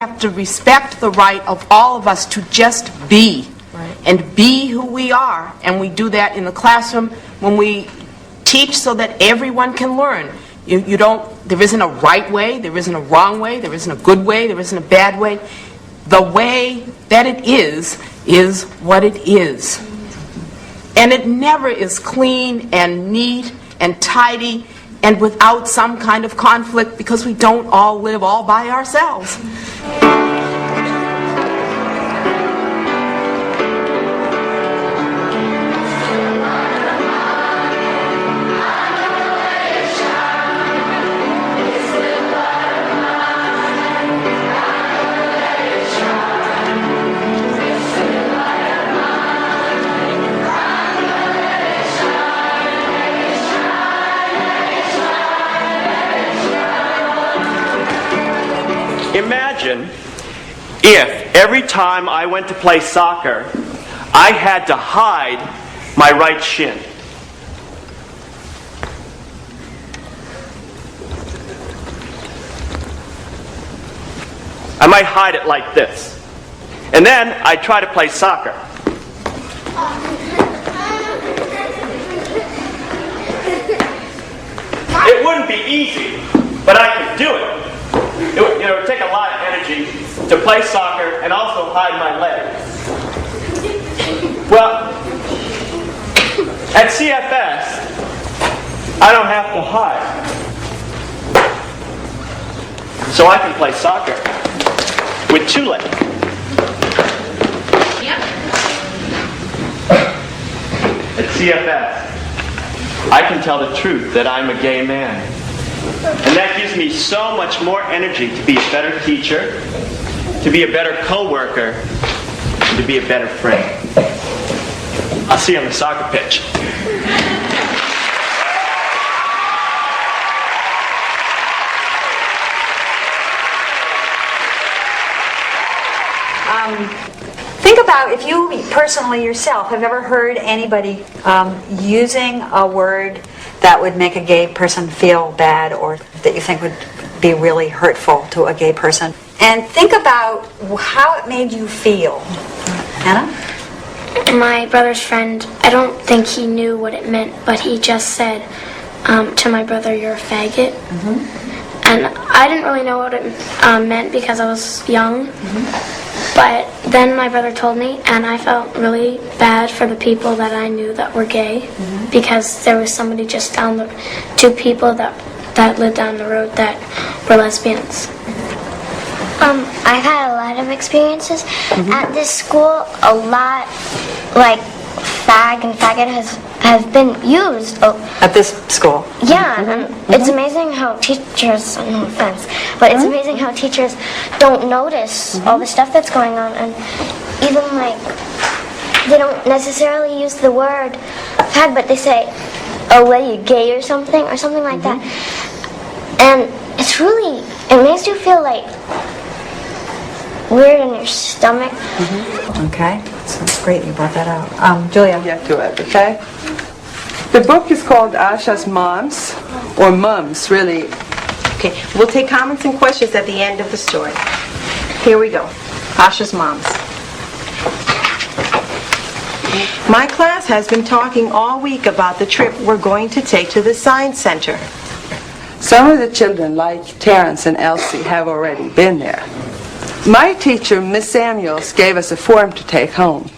have to respect the right of all of us to just be. Right. And be who we are. And we do that in the classroom when we teach so that everyone can learn. There isn't a right way, there isn't a wrong way, there isn't a good way, there isn't a bad way. The way that it is what it is. And it never is clean and neat and tidy and without some kind of conflict, because we don't all live all by ourselves. Imagine if every time I went to play soccer, I had to hide my right shin. I might hide it like this. And then I'd try to play soccer. It wouldn't be easy, but I could do it. It would take a lot of energy to play soccer and also hide my leg. Well, at CFS, I don't have to hide. So I can play soccer with two legs. Yep. At CFS, I can tell the truth that I'm a gay man. And that gives me so much more energy to be a better teacher, to be a better co-worker, and to be a better friend. I'll see you on the soccer pitch. Think about if you personally yourself have ever heard anybody using a word that would make a gay person feel bad, or that you think would be really hurtful to a gay person. And think about how it made you feel. Anna? My brother's friend, I don't think he knew what it meant, but he just said to my brother, "You're a faggot." Mm-hmm. And I didn't really know what it meant because I was young. Mm-hmm. But then my brother told me, and I felt really bad for the people that I knew that were gay, mm-hmm. because there was somebody just two people that lived down the road that were lesbians. I've had a lot of experiences. Mm-hmm. At this school, a lot, like fag and faggot has been used. At this school? Yeah, mm-hmm. And mm-hmm. It's amazing how teachers, no offense, but it's amazing how teachers don't notice all the stuff that's going on, and even like, they don't necessarily use the word fag, but they say, "Oh, what are you, gay or something like that." And it's really, it makes you feel like weird in your stomach. Okay, so it's great you brought that out. Julia? Yeah, to it, okay? The book is called Asha's Moms, or Mums, really. Okay, we'll take comments and questions at the end of the story. Here we go. Asha's Moms. My class has been talking all week about the trip we're going to take to the Science Center. Some of the children, like Terrence and Elsie, have already been there. My teacher, Miss Samuels, gave us a form to take home.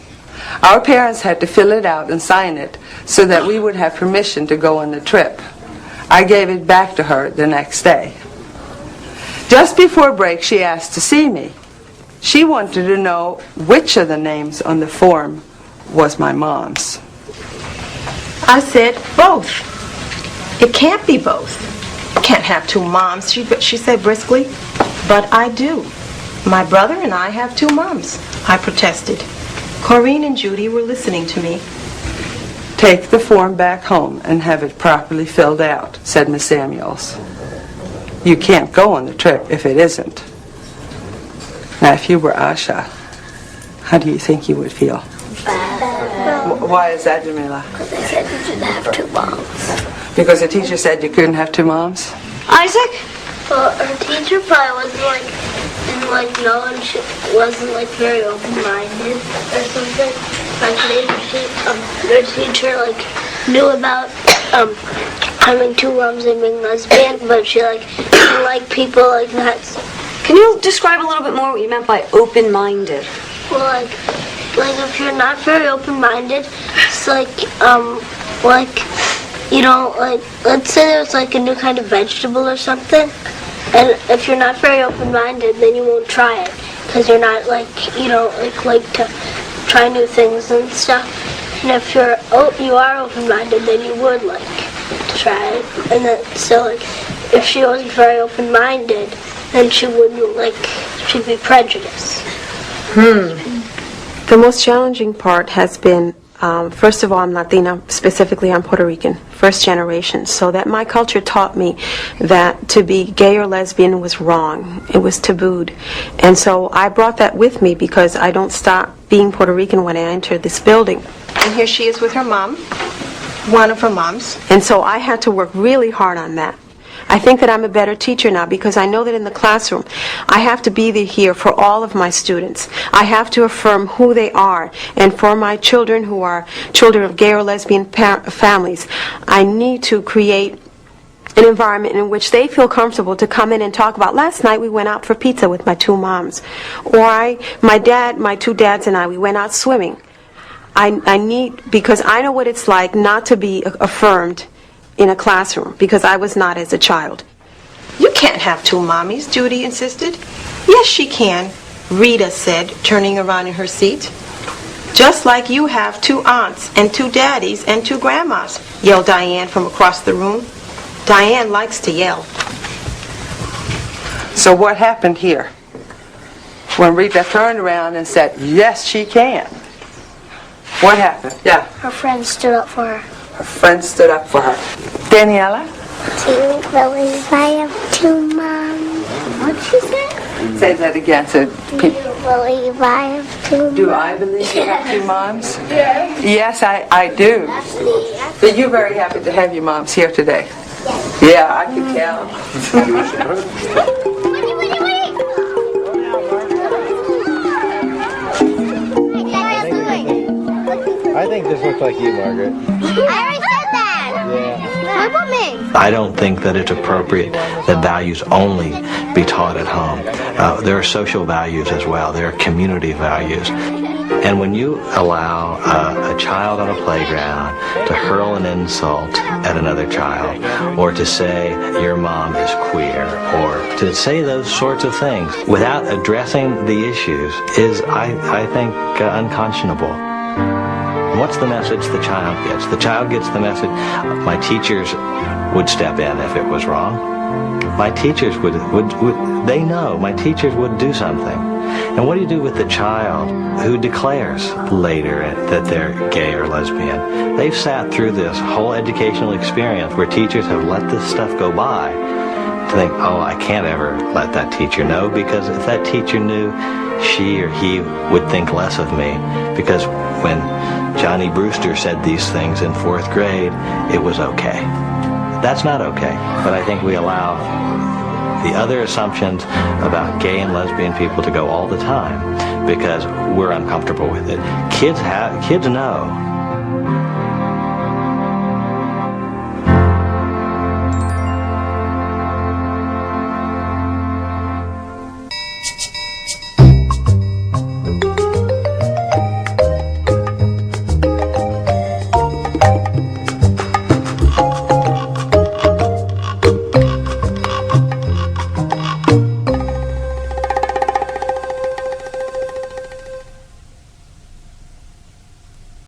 Our parents had to fill it out and sign it so that we would have permission to go on the trip. I gave it back to her the next day. Just before break, she asked to see me. She wanted to know which of the names on the form was my mom's. I said both. It can't be both. You can't have two moms, she said briskly. But I do. My brother and I have two moms, I protested. Corrine and Judy were listening to me. Take the form back home and have it properly filled out, said Miss Samuels. You can't go on the trip if it isn't. Now, if you were Asha, how do you think you would feel? Bad. Why is that, Jamila? Because they said you should have two moms. Because the teacher said you couldn't have two moms? Isaac? Well, our teacher probably was like, in like know and she wasn't like very open-minded or something. Like maybe their teacher like knew about having two moms and being lesbian, but she like didn't like people like that. Can you describe a little bit more what you meant by open-minded? Well, like if you're not very open-minded, it's like you know, like let's say there's like a new kind of vegetable or something, and if you're not very open-minded, then you won't try it because you're not like like to try new things and stuff. And if you are open-minded, then you would like to try it. And then so like if she wasn't very open-minded, then she wouldn't she'd be prejudiced. The most challenging part has been, first of all, I'm Latina, specifically I'm Puerto Rican, first generation, so that my culture taught me that to be gay or lesbian was wrong. It was tabooed. And so I brought that with me because I don't stop being Puerto Rican when I enter this building. And here she is with her mom, one of her moms. And so I had to work really hard on that. I think that I'm a better teacher now because I know that in the classroom I have to be there here for all of my students. I have to affirm who they are. And for my children who are children of gay or lesbian families, I need to create an environment in which they feel comfortable to come in and talk about, last night we went out for pizza with my two moms. Or my two dads and I, we went out swimming. I need, because I know what it's like not to be affirmed in a classroom, because I was not as a child. You can't have two mommies, Judy insisted. Yes, she can, Rita said, turning around in her seat. Just like you have two aunts and two daddies and two grandmas, yelled Diane from across the room. Diane likes to yell. So what happened here? When Rita turned around and said, yes, she can. What happened? Yeah. Her friend stood up for her. Her friend stood up for her. Daniela? Do you believe I have two moms? What'd she say? Say that again to Do people. you believe I have two moms? Do I believe you have two moms? Yes, I do. So you're very happy to have your moms here today? Yeah, I can tell. I think this looks like you, Margaret. I already said that. Yeah. Look at me. I don't think that it's appropriate that values only be taught at home. There are social values as well. There are community values. And when you allow a child on a playground to hurl an insult at another child, or to say your mom is queer, or to say those sorts of things without addressing the issues is, I think, unconscionable. What's the message the child gets? The child gets the message, my teachers would step in if it was wrong. My teachers would they know my teachers would do something. And what do you do with the child who declares later that they're gay or lesbian? They've sat through this whole educational experience where teachers have let this stuff go by to think, oh, I can't ever let that teacher know, because if that teacher knew, she or he would think less of me, because when Johnny Brewster said these things in 4th grade, it was okay. That's not okay, but I think we allow the other assumptions about gay and lesbian people to go all the time because we're uncomfortable with it. Kids know